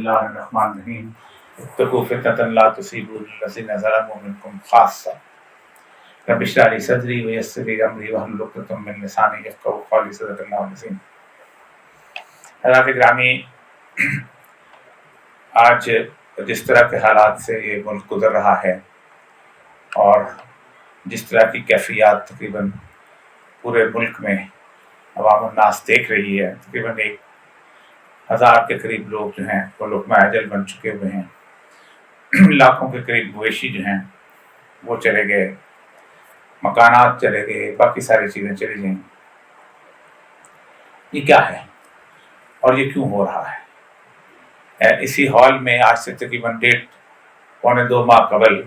اللہ الرحمن الرحیم اتقوا فتنة لا تصیبن الذین ظلموا منکم خاصہ رب اشرح لی صدری ویسر لی امری واحلل عقدۃ من لسانی یفقہوا قولی صدق اللہ العظیم۔ حضرات گرامی، آج جس طرح کے حالات سے یہ ملک گزر رہا ہے اور جس طرح کی کیفیات تقریباً پورے ملک میں عوام الناس دیکھ رہی ہے، تقریباً 1000 کے قریب لوگ جو ہیں وہ لقمہ اجل بن چکے ہوئے ہیں، لاکھوں کے قریب مویشی جو ہیں وہ چلے گئے، مکانات چلے گئے، باقی ساری چیزیں چلی گئیں۔ یہ کیا ہے اور یہ کیوں ہو رہا ہے؟ اسی ہال میں آج سے تقریباً 1.5-2 ماہ قبل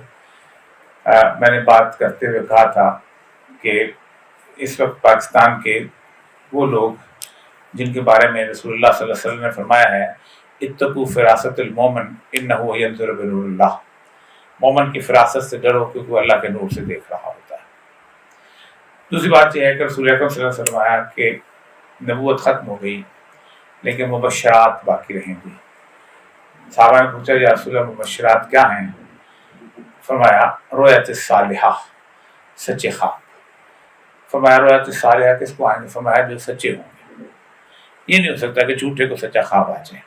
میں نے بات کرتے ہوئے کہا تھا کہ اس وقت پاکستان کے وہ لوگ جن کے بارے میں رسول اللہ صلی اللہ علیہ وسلم نے فرمایا ہے اتقوا فراست المومن انہ ینظر بنور اللہ، مومن کی فراست سے ڈرو کیونکہ وہ اللہ کے نور سے دیکھ رہا ہوتا ہے۔ دوسری بات یہ ہے کہ رسول اکرم صلی اللہ علیہ وسلم آیا کہ نبوت ختم ہو گئی لیکن مبشرات باقی رہیں گی۔ صحابہ نے پوچھا یا رسول اللہ مبشرات کیا ہیں؟ فرمایا رؤیت الصالحہ، سچے خواب۔ فرمایا رؤیت الصالحہ کس کو آئیں گے؟ فرمایا جو سچے ہوں گے۔ یہ نہیں ہو سکتا کہ جھوٹے کو سچا خواب آ جائے،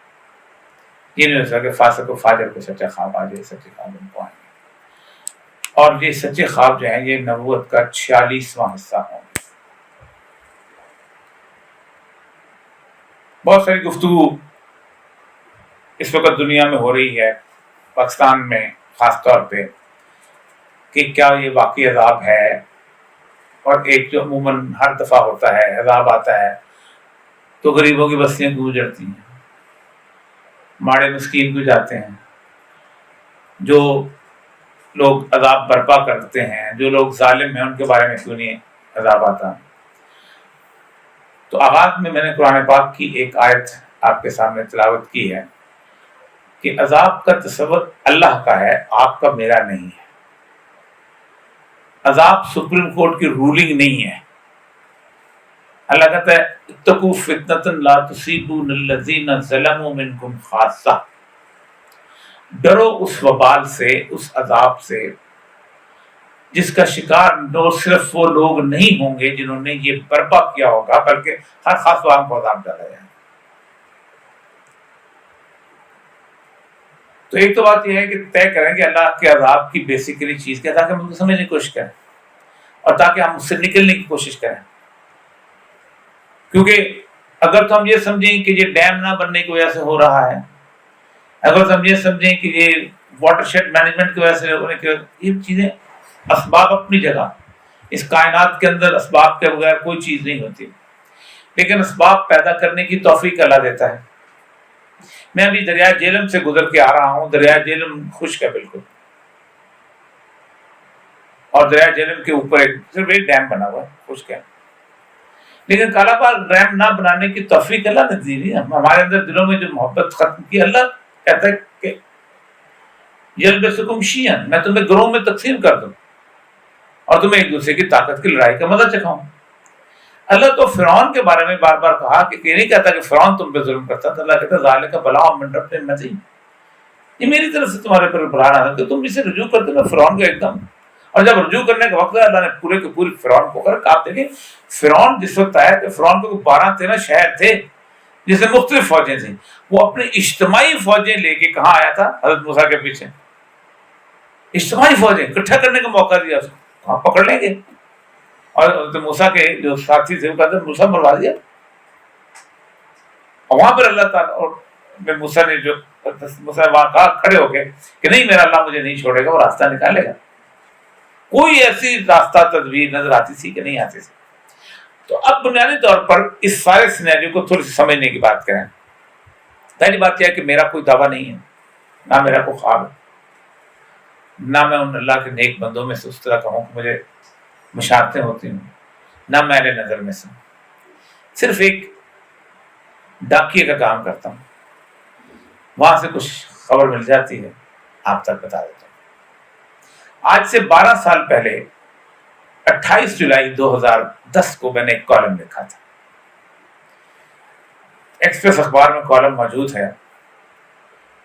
یہ نہیں ہو سکتا کہ فاسق و فاجر کو سچا خواب آ جائے، سچے خواب ان کو آئیں گے۔ اور یہ سچے خواب جو ہیں یہ نبوت کا 46واں حصہ ہوں گے۔ بہت ساری گفتگو اس وقت دنیا میں ہو رہی ہے، پاکستان میں خاص طور پہ، کہ کیا یہ واقعی عذاب ہے، اور ایک جو عموماً ہر دفعہ ہوتا ہے عذاب آتا ہے تو غریبوں کی بستیاں کیوں اجڑتی ہیں، ماڑے مسکین کیوں جاتے ہیں، جو لوگ عذاب برپا کرتے ہیں، جو لوگ ظالم ہیں ان کے بارے میں کیوں نہیں عذاب آتا۔ تو آغاز میں نے قرآن پاک کی ایک آیت آپ کے سامنے تلاوت کی ہے کہ عذاب کا تصور اللہ کا ہے، آپ کا میرا نہیں ہے۔ عذاب سپریم کورٹ کی رولنگ نہیں ہے۔ اللہ کہتا ہے اتقوا فتنة لا تصیبن الذین ظلموا منکم خاصہ، ڈرو اس وبال سے، اس عذاب سے جس کا شکار نہ صرف وہ لوگ نہیں ہوں گے جنہوں نے یہ برپا کیا ہوگا، بلکہ ہر خاص عوام کو عذاب ڈالا جائے۔ تو ایک تو بات یہ ہے کہ طے کریں کہ اللہ کے عذاب کی بیسیکلی چیز کیا، تاکہ ہم اسے سمجھنے کی کوشش کریں اور تاکہ ہم اس سے نکلنے کی کوشش کریں۔ کیونکہ اگر تو ہم یہ سمجھیں کہ یہ ڈیم نہ بننے کی وجہ سے ہو رہا ہے، اگر تو ہم یہ سمجھیں کہ یہ واٹر شیڈ مینجمنٹ کی وجہ سے ہونے کی، یہ چیزیں اسباب اپنی جگہ، اس کائنات کے اندر اسباب کے بغیر کوئی چیز نہیں ہوتی، لیکن اسباب پیدا کرنے کی توفیق اللہ دیتا ہے۔ میں ابھی دریائے جہلم سے گزر کے آ رہا ہوں، دریائے جہلم خشک ہے بالکل، اور دریائے جہلم کے اوپر صرف ایک ڈیم بنا ہوا ہے، خشک ہے، لیکن کالا پال ڈیم نہ بنانے کی توفیق اللہ نے دی نہیں۔ ہمارے اندر دلوں میں جو محبت ختم کی، اللہ کہتا ہے کہ یلبسکم شیعا، میں تمہیں گروہوں میں تقسیم کر دوں اور تمہیں ایک دوسرے کی طاقت کی لڑائی کا مزہ چکھاؤں۔ اللہ تو فرعون کے بارے میں بار بار کہا کہ یہ نہیں کہتا کہ فرعون تم پہ ظلم کرتا تھا، اللہ کہتا ذالک بلاء من رب عظیم، یہ میری طرف سے تمہارے پر بلانا تھا کہ تم اسے رجوع کرتے میں فرعون کو ایک دم، اور جب رجوع کرنے کا وقت ہے اللہ نے پورے کے پورے فرعون کو کر۔ آپ دیکھیں فرعون جس وقت آیا کہ فرعون کو 12-13 شہر تھے جس میں مختلف فوجیں تھیں، وہ اپنی اجتماعی فوجیں لے کے کہاں آیا تھا؟ حضرت موسیٰ کے پیچھے اجتماعی فوجیں اکٹھا کرنے کا موقع دیا اس کو، کہاں پکڑ لیں گے؟ اور حضرت موسیٰ کے جو ساتھی تھے وہ کہتے ہیں موسیٰ مروا دیا، اور وہاں پر اللہ تعالیٰ اور موسیٰ نے جو موسیٰ وہاں کہا کھڑے ہو کے کہ نہیں میرا اللہ مجھے نہیں چھوڑے گا، وہ راستہ نکالے گا۔ کوئی ایسی راستہ تدبیر نظر آتی تھی کہ نہیں آتی تھی۔ تو اب بنیادی طور پر اس سارے سینیریو کو تھوڑی سی سمجھنے کی بات کریں۔ پہلی بات یہ ہے کہ میرا کوئی دعویٰ نہیں ہے، نہ میرا کوئی خواب ہے، نہ میں ان اللہ کے نیک بندوں میں سے اس طرح کہوں کہ مجھے مشارتیں ہوتی ہوں، نہ میرے نظر میں سے، صرف ایک ڈاکیے کا کام کرتا ہوں، وہاں سے کچھ خبر مل جاتی ہے آپ تک بتا دیتا ہوں۔ آج سے 12 سال پہلے 28 جولائی 2010 کو میں نے ایک کالم لکھا تھا، ایکسپریس اخبار میں کالم موجود ہے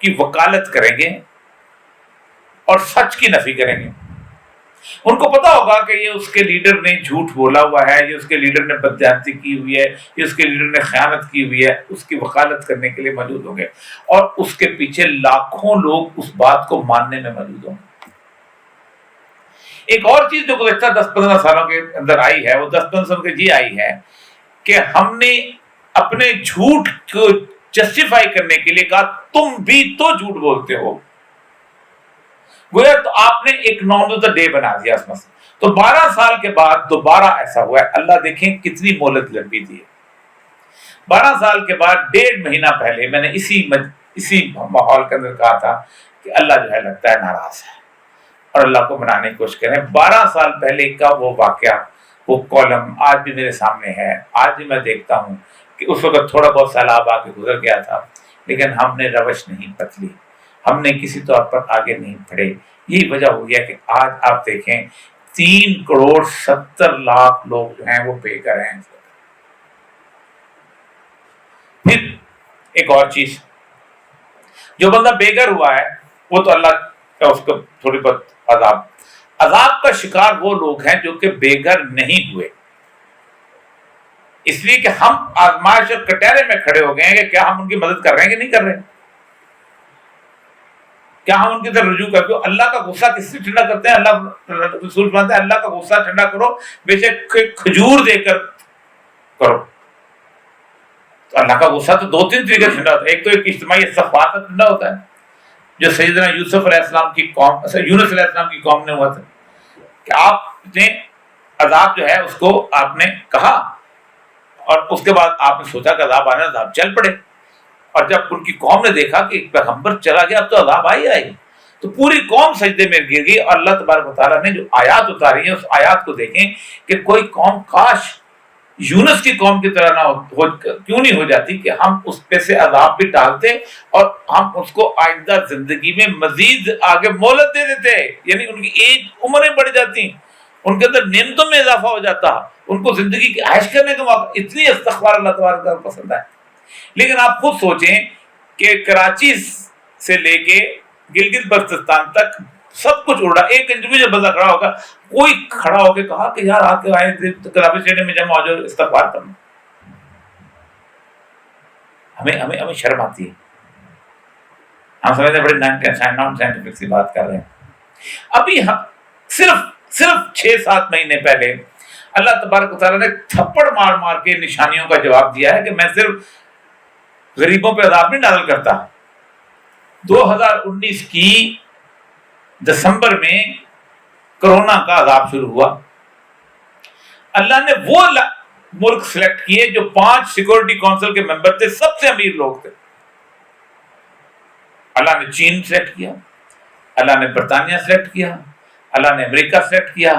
کی وکالت کریں گے اور سچ کی نفی کریں گے. ان کو پتا ہوگا کہ یہ اس کے لیڈر نے جھوٹ بولا ہوا ہے، یہ اس کے لیڈر نے بدزیادتی کی ہوئی ہے، یہ اس کے لیڈر نے خیانت کی ہوئی ہے، اس کی وکالت کرنے کے لیے موجود ہوں گے، اور اس کے پیچھے لاکھوں لوگ اس بات کو ماننے میں موجود ہوں گے. ایک اور چیز جو گزشتہ 10-15 سالوں کے اندر آئی ہے، وہ 10-15 سال کی آئی ہے کہ ہم نے اپنے جھوٹ کو جسٹیفائی کرنے کے لیے کہا تم بھی تو جھوٹ بولتے ہو. گویا تو آپ نے ایک نام آف دا ڈے بنا دیا اس میں سے. تو 12 سال کے بعد دوبارہ ایسا ہوا ہے. اللہ دیکھیں کتنی مہلت لمبی دی ہے. 12 سال کے بعد 1.5 مہینہ پہلے میں نے اسی ماحول کے اندر کہا تھا کہ اللہ جو ہے لگتا ہے ناراض ہے اور اللہ کو منانے کی کوشش کریں. 12 سال پہلے کا وہ واقعہ، وہ کالم آج بھی میرے سامنے ہے. آج بھی میں دیکھتا ہوں کہ اس وقت تھوڑا بہت سیلاب آ کے گزر گیا تھا، لیکن ہم نے روش نہیں بدلی، ہم نے کسی طور پر آگے نہیں بڑھے. یہی وجہ ہوئی ہے کہ آج آپ دیکھیں 3.70 کروڑ لوگ جو ہیں وہ بے گھر ہیں. پھر ایک اور چیز، جو بندہ بے گھر ہوا ہے وہ تو اللہ کا اس کو تھوڑی بہت عذاب کا شکار وہ لوگ ہیں جو کہ بے گھر نہیں ہوئے، اس لیے کہ ہم آزمائش اور کٹہرے میں کھڑے ہو گئے ہیں کہ کیا ہم ان کی مدد کر رہے ہیں کہ نہیں کر رہے، کیا ہم ان کی طرف رجوع کرتے ہو. اللہ کا غصہ کس سے ٹھنڈا کرتے ہیں؟ اللہ رسول فرماتے ہیں اللہ کا غصہ ٹھنڈا کرو بے شک کھجور دے کر کرو. تو اللہ کا غصہ تو 2-3 طریقے سے ٹھنڈا ہوتا ہے. ایک تو ایک اجتماعی استغفار سے ٹھنڈا ہوتا ہے، جو سیدنا یوسف علیہ السلام کی قوم، یونس علیہ السلام کی قوم نے ہوا تھا کہ آپ نے عذاب جو ہے اس کو آپ نے کہا اور اس کے بعد آپ نے سوچا کہ عذاب آنا، عذاب چل پڑے. اور جب ان کی قوم نے دیکھا کہ ایک پیغمبر چلا گیا اب تو عذاب آئی تو پوری قوم سجدے میں گر گئی. اور اللہ تبارک و تعالیٰ نے جو آیات اتاری ہیں اس آیات کو دیکھیں کہ کوئی قوم کاش یونس کی قوم کی طرح نہ کیوں نہیں ہو جاتی کہ ہم اس پہ سے عذاب بھی ٹالتے اور ہم اس کو آئندہ زندگی میں مزید آگے مہلت دے دیتے. یعنی ان کی ایج عمریں بڑھ جاتی، ان کے اندر نعمتوں میں اضافہ ہو جاتا، ان کو زندگی کی عائش کرنے کا موقع. اتنی استغفار اللہ تبارک و تعالیٰ کو پسند ہے. لیکن آپ خود سوچیں کہ کراچی سے لے کے گلگت بلتستان تک سب کچھ اڑا. ایک انڈیویجول بندہ کھڑا ہوگا، کوئی کھڑا ہو کے کہا کہ یار آپ کے آئے کراچی اسٹیڈیم میں جمع ہو جاؤ استغفار کرنا. ہمیں شرم آتی ہے، ہم سمجھتے ہیں بڑے نان سائنٹیفک سی بات کر رہے ہیں. ابھی ہم صرف 6-7 مہینے پہلے اللہ تبارک و تعالیٰ نے تھپڑ مار مار کے نشانیوں کا جواب دیا ہے کہ میں صرف غریبوں پہ عذاب نہیں نازل کرتا. 2019 کی دسمبر میں کرونا کا عذاب شروع ہوا. اللہ نے وہ ملک سلیکٹ کیے جو 5 سیکورٹی کونسل کے ممبر تھے، سب سے امیر لوگ تھے. اللہ نے چین سلیکٹ کیا، اللہ نے برطانیہ سلیکٹ کیا، اللہ نے امریکہ سلیکٹ کیا،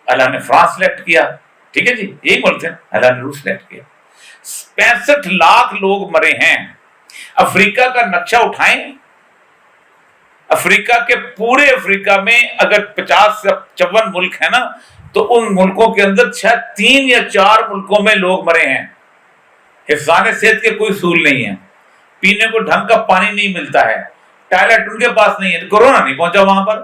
اللہ نے فرانس سلیکٹ کیا. ٹھیک ہے جی، یہی ملک ہے. اللہ نے روس سلیکٹ کیا. 65 لاکھ لوگ مرے ہیں. افریقہ کا نقشہ اٹھائیں، افریقہ کے پورے افریقہ میں اگر 50 سے 54 ملک ہیں نا تو ان ملکوں کے اندر شاید 3 یا 4 ملکوں میں لوگ مرے ہیں. حفظان صحت کے کوئی اصول نہیں ہے، پینے کو ڈھنگ کا پانی نہیں ملتا ہے، ٹوائلٹ ان کے پاس نہیں ہے. کورونا نہیں پہنچا وہاں پر،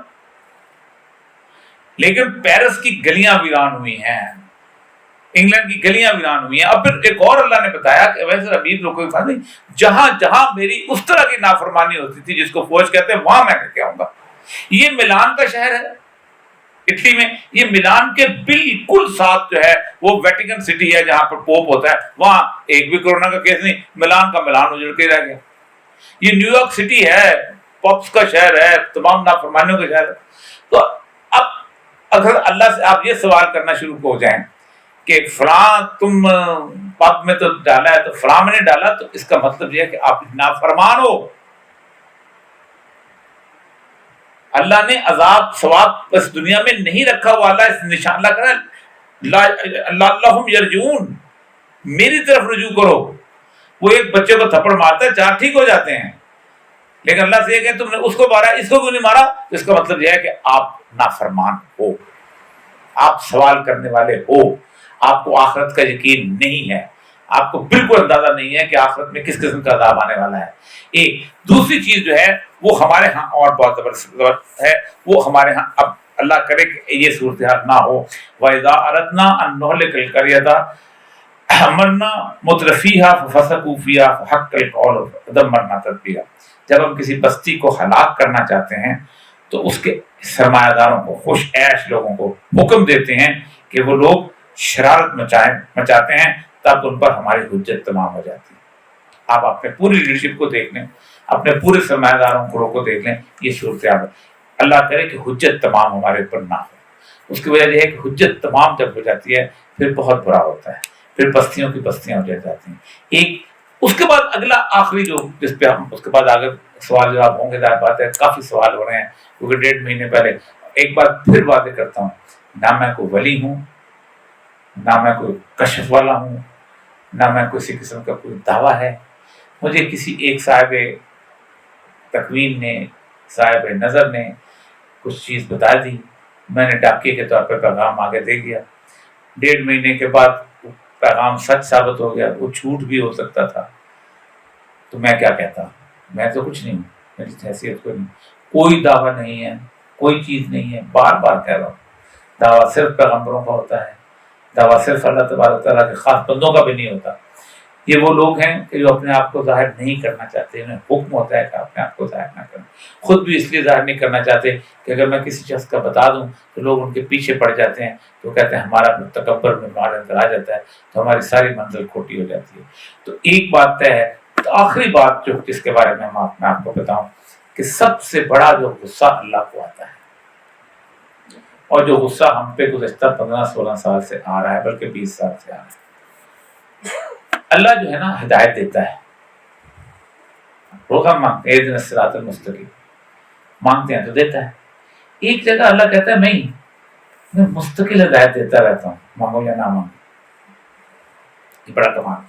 لیکن پیرس کی گلیاں ویران ہوئی ہیں، انگلینڈ کی گلیاں ویران ہوئی ہیں. اب پھر ایک اور اللہ نے بتایا کہ ویسے امیر لوگوں کے پاس جہاں جہاں میری اس طرح کی نافرمانی ہوتی تھی جس کو فوج کہتے ہیں وہاں میں کیا آؤں گا. یہ ملان کا شہر ہے اٹلی میں، یہ ملان کے بالکل ساتھ جو ہے وہ ویٹیکن سٹی ہے جہاں پر پوپ ہوتا ہے، وہاں ایک بھی کورونا کا کیس نہیں. ملان کا ملان اجڑ کے رہ گیا. یہ نیو یارک سٹی ہے، پاپس کا شہر ہے، تمام نافرمانیوں کا شہر ہے. تو اب اگر اللہ سے آپ یہ سوال کرنا شروع ہو جائیں کہ فلاں تم پاپ میں تو ڈالا ہے تو فلاں میں نے ڈالا، تو اس کا مطلب یہ ہے کہ آپ نافرمان ہو. اللہ نے عذاب ثواب اس دنیا میں نہیں رکھا ہوا. اللہ اس نشان اللہ کہا اللہم یرجعون، میری طرف رجوع کرو. وہ ایک بچے کو تھپڑ مارتا ہے 4 ٹھیک ہو جاتے ہیں، لیکن اللہ سے یہ کہ تم نے اس کو مارا اس کو کیوں نہیں مارا، تو اس کا مطلب یہ ہے کہ آپ نافرمان ہو، آپ سوال کرنے والے ہو، آپ کو آخرت کا یقین نہیں ہے، آپ کو بالکل اندازہ نہیں ہے کہ آخرت میں کس قسم کا عذاب آنے والا ہے. ایک دوسری چیز جو ہے وہ ہمارے ہاں اور بہت زبردست ہے، وہ ہمارے ہاں اب اللہ کرے کہ یہ صورتحال نہ ہو. وَإِذَا أَرَدْنَا أَن نُهْلِكَ الْقَرْيَةَ أَمَرْنَا مُتْرَفِيهَا فَفَسَقُوا فِيهَا فَحَقَّ الْقَوْلُ فَدَمَّرْنَا تَدْمِيرًا. جب ہم کسی بستی کو ہلاک کرنا چاہتے ہیں تو اس کے سرمایہ داروں کو، خوش عیش لوگوں کو حکم دیتے ہیں کہ وہ لوگ شرارت مچاتے ہیں، تب ان پر ہماری حجت تمام ہو جاتی ہے. آپ اپنے پوری لیڈرشپ کو دیکھ لیں، اپنے پورے سرمایہ داروں کو دیکھ لیں، یہ صورتحال ہے. اللہ کرے کہ حجت تمام ہمارے اوپر نہ ہو. اس کی وجہ یہ ہے کہ حجت تمام جب ہو جاتی ہے پھر بہت برا ہوتا ہے، پھر بستیوں کی بستیاں ہو جاتی ہیں. ایک اس کے بعد اگلا آخری جو جس پہ ہم اس کے بعد آگے سوال جواب ہوں گے، ظاہر بات ہے کافی سوال ہو رہے ہیں کیونکہ 1.5 مہینے پہلے. ایک بار پھر واضح کرتا ہوں، نہ میں کوئی ولی ہوں، نہ میں کوئی کشف والا ہوں، نہ میں کسی قسم کا کوئی دعویٰ ہے. مجھے کسی ایک صاحب تکوین نے، صاحب نظر نے کچھ چیز بتا دی، میں نے ڈاکیے کے طور پہ پیغام آگے دے دیا. 1.5 مہینے کے بعد پیغام سچ ثابت ہو گیا، وہ جھوٹ بھی ہو سکتا تھا. تو میں کیا کہتا؟ میں تو کچھ نہیں ہوں، میری حیثیت کوئی نہیں، کوئی دعویٰ نہیں ہے، کوئی چیز نہیں ہے. بار بار کہہ رہا ہوں، دعویٰ صرف پیغمبروں کا ہوتا ہے، دعویٰ صرف اللہ تبارک تعالیٰ کے خاص بندوں کا بھی نہیں ہوتا. یہ وہ لوگ ہیں کہ جو اپنے آپ کو ظاہر نہیں کرنا چاہتے، انہیں حکم ہوتا ہے کہ اپنے آپ کو ظاہر نہ کریں. خود بھی اس لیے ظاہر نہیں کرنا چاہتے کہ اگر میں کسی شخص کا بتا دوں تو لوگ ان کے پیچھے پڑ جاتے ہیں، تو کہتے ہیں ہمارا تکبر میں ہمارے اندر آ جاتا ہے، تو ہماری ساری منزل کھوٹی ہو جاتی ہے. تو ایک بات طے ہے. تو آخری بات جو جس کے بارے میں میں آپ کو بتاؤں کہ سب سے بڑا جو غصہ اللہ کو آتا ہے، اور جو غصہ ہم پہ گزشتہ 15-16 سال سے آ رہا ہے، بلکہ 20 سال سے آ رہا ہے. اللہ جو ہے نا ہدایت دیتا ہے، روزہ مانگتے ہیں اہدنا الصراط المستقیم، مانگتے ہیں تو دیتا ہے. ایک جگہ اللہ کہتا ہے میں مستقل ہدایت دیتا رہتا ہوں، مانگو یا نہ مانگو. یہ بڑا کمال.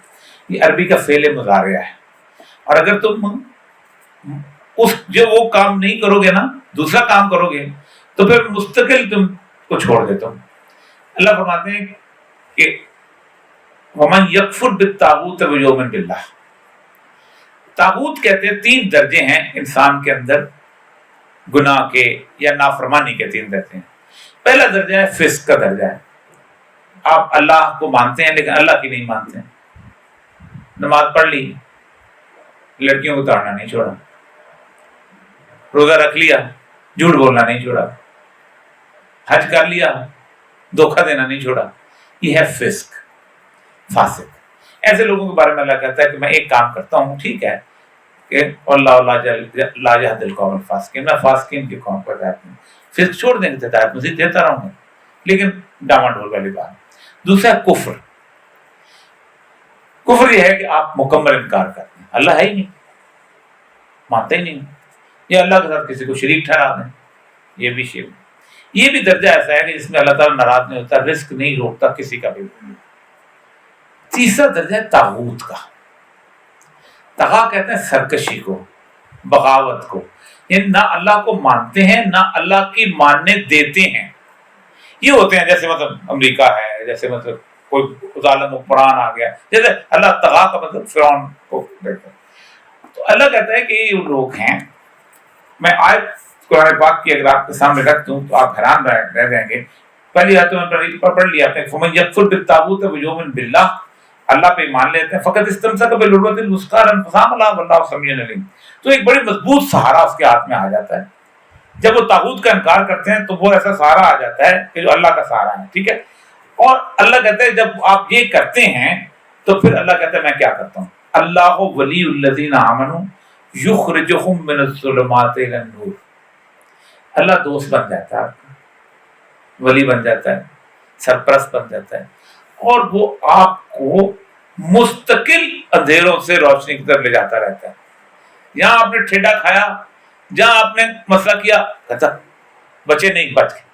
یہ عربی کا فعل مضارع ہے، اور اگر تم وہ کام نہیں کرو گے نا، دوسرا کام کرو گے، تو پھر مستقل تم کو چھوڑ دیتا ہوں. اللہ فرماتے ہیں کہ وَمَنْ يَكْفُرْ بِالطَّاغُوتِ وَيُؤْمِنْ بِاللَّهِ. طاغوت کہتے ہیں 3 درجے ہیں انسان کے اندر گناہ کے یا نافرمانی کے. 3 درجے ہیں. پہلا درجہ ہے فسق کا درجہ ہے. آپ اللہ کو مانتے ہیں لیکن اللہ کی نہیں مانتے ہیں. نماز پڑھ لی، لڑکیوں کو تاڑنا نہیں چھوڑا، روزہ رکھ لیا، جھوٹ بولنا نہیں چھوڑا، حج کر لیا، دھوکہ دینا نہیں چھوڑا. یہ ہے فسق، فاسق. ایسے لوگوں کے بارے میں اللہ کہتا ہے کہ میں ایک کام کرتا ہوں، ٹھیک ہے کہ اللہ لا یہدی القوم الفاسقین، میں فاسقین کی قوم کو ہدایت دوں. فسق چھوڑ دیں گے، ہدایت مزید دیتا رہوں گا، لیکن ڈاما ڈول والی بات. دوسرا کفر. کفر یہ ہے کہ آپ مکمل انکار کرتے ہیں، اللہ ہے ہی نہیں، مانتے ہی نہیں، یا اللہ کے ساتھ کسی کو شریک ٹھہرا دیں. یہ بھی شرک. یہ بھی درجہ ایسا ہے کہ جس میں اللہ تعالیٰ ناراض نہیں ہوتا، رزق نہیں روکتا کسی کا بھی. تیسرا درجہ ہے طاغوت کا. طغا کہتے ہیں سرکشی کو، بغاوت کو. یہ نہ اللہ کو مانتے ہیں نہ اللہ کی ماننے دیتے ہیں. یہ ہوتے ہیں جیسے مطلب امریکہ ہے، جیسے مطلب کوئی ظالم حکمران آ گیا، جیسے اللہ طغا کا مطلب فرعون کو دیکھتے. تو اللہ کہتا ہے کہ یہ لوگ ہیں. میں آیت قرآن پاک کی اگر آپ کے سامنے رکھ دوں تو آپ حیران رہ جائیں گے. پہلی آیت میں پڑھ لیا آپ نے، فَمَن يَكْفُرْ بِالطَّاغُوتِ وَيُؤْمِنْ بِاللَّهِ. اللہ پہ ایمان لیتے ہیں، فقط استمسک بالعروۃ الوثقی لا انفصام لها واللہ سمیع علیم. تو ایک بڑی مضبوط سہارا اس کے ہاتھ میں آ جاتا ہے. جب وہ طاغوت کا انکار کرتے ہیں تو وہ ایسا سہارا آ جاتا ہے کہ جو اللہ کا سہارا ہے. ٹھیک ہے. اور اللہ کہتا ہے جب آپ یہ کرتے ہیں تو پھر اللہ کہتا ہے میں کیا کرتا ہوں، اللہ ولی الذین آمنوا یخرجہم من الظلمات الی النور. اللہ دوست بن جاتا ہے، آپ کا ولی بن جاتا ہے، سرپرست بن جاتا ہے، اور وہ آپ کو مستقل اندھیروں سے روشنی کی طرف لے جاتا رہتا ہے. یہاں آپ نے ٹھیڈا کھایا، جہاں آپ نے مسئلہ کیا، کہتا بچے نہیں، بچ گئے.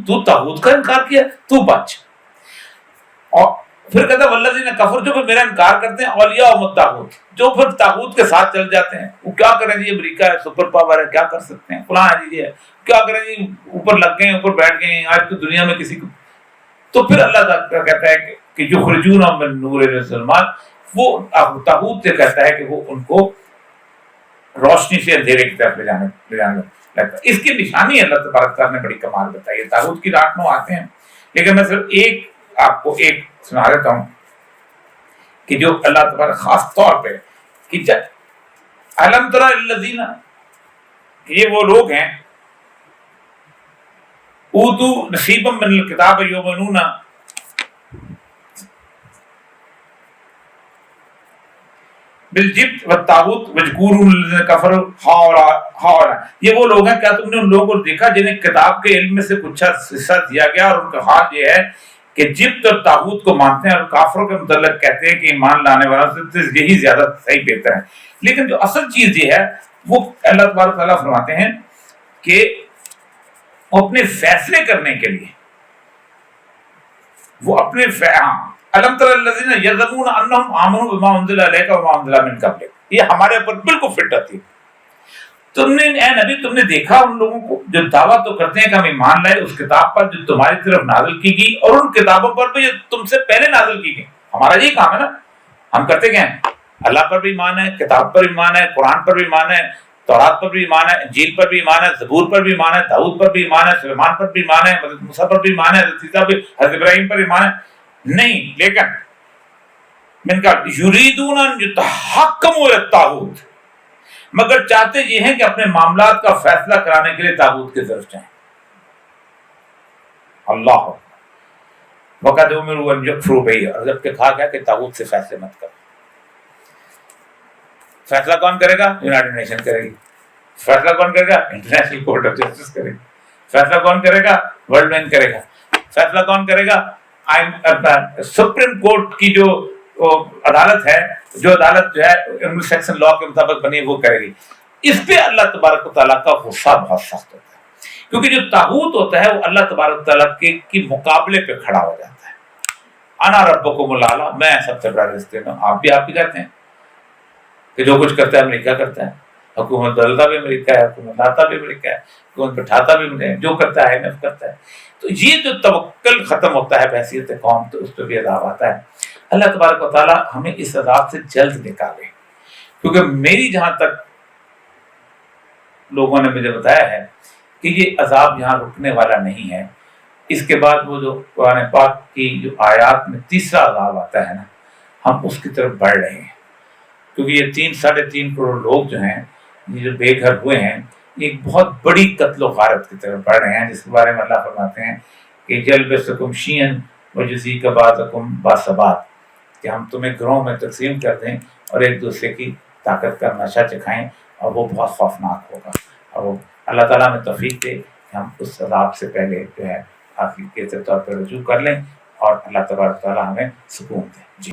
تو طاغوت کا انکار کیا، تو بچ. اور پھر کہتا والذین کفروا، جو میرا انکار کرتے ہیں، اولیاء الطاغوت، جو پھر طاغوت کے ساتھ چل جاتے ہیں. وہ کیا کریں جی، امریکہ ہے، سپر پاور ہے، کیا کر سکتے ہیں، فلاں ہے جی، کیا کریں جی، اوپر لگ گئے، اوپر بیٹھ گئے. آج تو دنیا میں کسی کو. تو پھر اللہ کہتا ہے کہ جو خرجون من نور الظلمات، وہ طاغوت سے کہتا ہے کہ وہ ان کو روشنی سے اندھیرے کی طرف لے جانے لگتا ہے۔ اس کی نشانی اللہ تبارک تعالیٰ نے بڑی کمال بتائی ہے۔ طاغوت کی 8-9 آتے ہیں، لیکن میں صرف ایک آپ کو ایک سنا دیتا ہوں کہ جو اللہ تبارک خاص طور پہ کہ الم تری الذین، یہ وہ لوگ ہیں اوتو نصیبا من الکتاب یؤمنون بالجبت والطاغوت ویذکرون الذین کفروا ہؤلاء، یہ وہ لوگ ہیں، کیا تم نے ان لوگوں کو دیکھا جنہیں کتاب کے علم میں سے کچھ حصہ دیا گیا اور ان کا حال یہ ہے کہ جبت اور طاغوت کو مانتے ہیں اور کافروں کے متعلق کہتے ہیں کہ ایمان لانے والوں سے یہی زیادہ صحیح بہتر ہے۔ لیکن جو اصل چیز یہ ہے وہ اللہ تبارک تعالیٰ فرماتے ہیں کہ اپنے فیصلے کرنے کے لیے وہ اپنے الم تر الذین یزعمون انہم آمنوا بما انزل الیک وما انزل من قبلک، یہ ہمارے اوپر بالکل فٹ آتی ہے۔ تم نے اے نبی تم نے دیکھا ان لوگوں کو جو دعویٰ تو کرتے ہیں کہ ہم ایمان لائے اس کتاب پر جو تمہاری طرف نازل کی گئی اور ان کتابوں پر بھی جو تم سے پہلے نازل کی گئی۔ ہمارا یہی کام ہے نا، ہم کرتے کیا ہیں؟ اللہ پر بھی ایمان ہے، کتاب پر بھی ایمان ہے، قرآن پر بھی ایمان ہے، تورات پر بھی ایمان ہے، انجیل پر بھی ایمان ہے، زبور پر بھی ایمان ہے، داؤد پر بھی ایمان ہے، سلیمان پر بھی ایمان ہے، حضرت موسیٰ پر بھی ایمان ہے، حضرت عیسیٰ پر، حضرت ابراہیم پر ایمان ہے۔ نہیں، لیکن من کا یریدون ان یتحکموا الی الطاغوت، مگر چاہتے یہ ہیں کہ اپنے معاملات کا فیصلہ کرانے کے لیے طاغوت کی طرف جائیں۔ اللہ وقد امروا ان یکفروا بہ، اور جب کہ کہا گیا کہ طاغوت سے فیصلے مت کرو۔ فیصلہ کون کرے گا؟ یونائیٹڈ نیشن کرے گی۔ فیصلہ کون کرے گا؟ انٹرنیشنل کورٹ آف جسٹس کرے گی۔ فیصلہ کون کرے گا؟ ورلڈ بینک کرے گا۔ فیصلہ کون کرے گا؟ سپریم کورٹ کی جو عدالت ہے، جو عدالت جو ہے انگلش سیکشن لا کے مطابق بنی وہ کرے گی۔ اس پہ اللہ تبارک و تعالیٰ کا غصہ بہت سخت ہوتا ہے، کیونکہ جو طاغوت ہوتا ہے وہ اللہ تبارک و تعالیٰ کے مقابلے پہ کھڑا ہو جاتا ہے۔ انا ربکم الاعلی، میں سب سے بڑا رزق دیتا ہوں۔ آپ بھی کہتے ہیں کہ جو کچھ کرتا ہے امریکہ کرتا ہے، حکومت بدلتا بھی امریکہ ہے، حکومت لاتا بھی امریکہ ہے، حکومت بٹھاتا بھی امریکہ ہے، جو کرتا ہے IMF کرتا ہے۔ تو یہ جو توکل ختم ہوتا ہے بحیثیت قوم، تو اس پہ بھی عذاب آتا ہے۔ اللہ تبارک و تعالیٰ ہمیں اس عذاب سے جلد نکالے، کیونکہ میری جہاں تک لوگوں نے مجھے بتایا ہے کہ یہ عذاب یہاں رکنے والا نہیں ہے۔ اس کے بعد وہ جو قرآن پاک کی جو آیات میں تیسرا عذاب آتا ہے نا، ہم اس کی طرف بڑھ رہے ہیں، کیونکہ یہ 3-3.5 کروڑ لوگ جو ہیں، یہ جو بے گھر ہوئے ہیں، ایک بہت بڑی قتل و غارت کی طرف بڑھ رہے ہیں، جس کے بارے میں اللہ فرماتے ہیں کہ یلبسکم شیئا ویذیق بعضکم بعضا، کہ ہم تمہیں گروہوں میں تقسیم کر دیں اور ایک دوسرے کی طاقت کا نشہ چکھائیں، اور وہ بہت خوفناک ہوگا۔ اور وہ اللہ تعالیٰ میں توفیق دے کہ ہم اس عذاب سے پہلے جو ہے آخر کے طور پر رجوع کر لیں، اور اللہ تبارک تعالیٰ ہمیں سکون دے۔ جی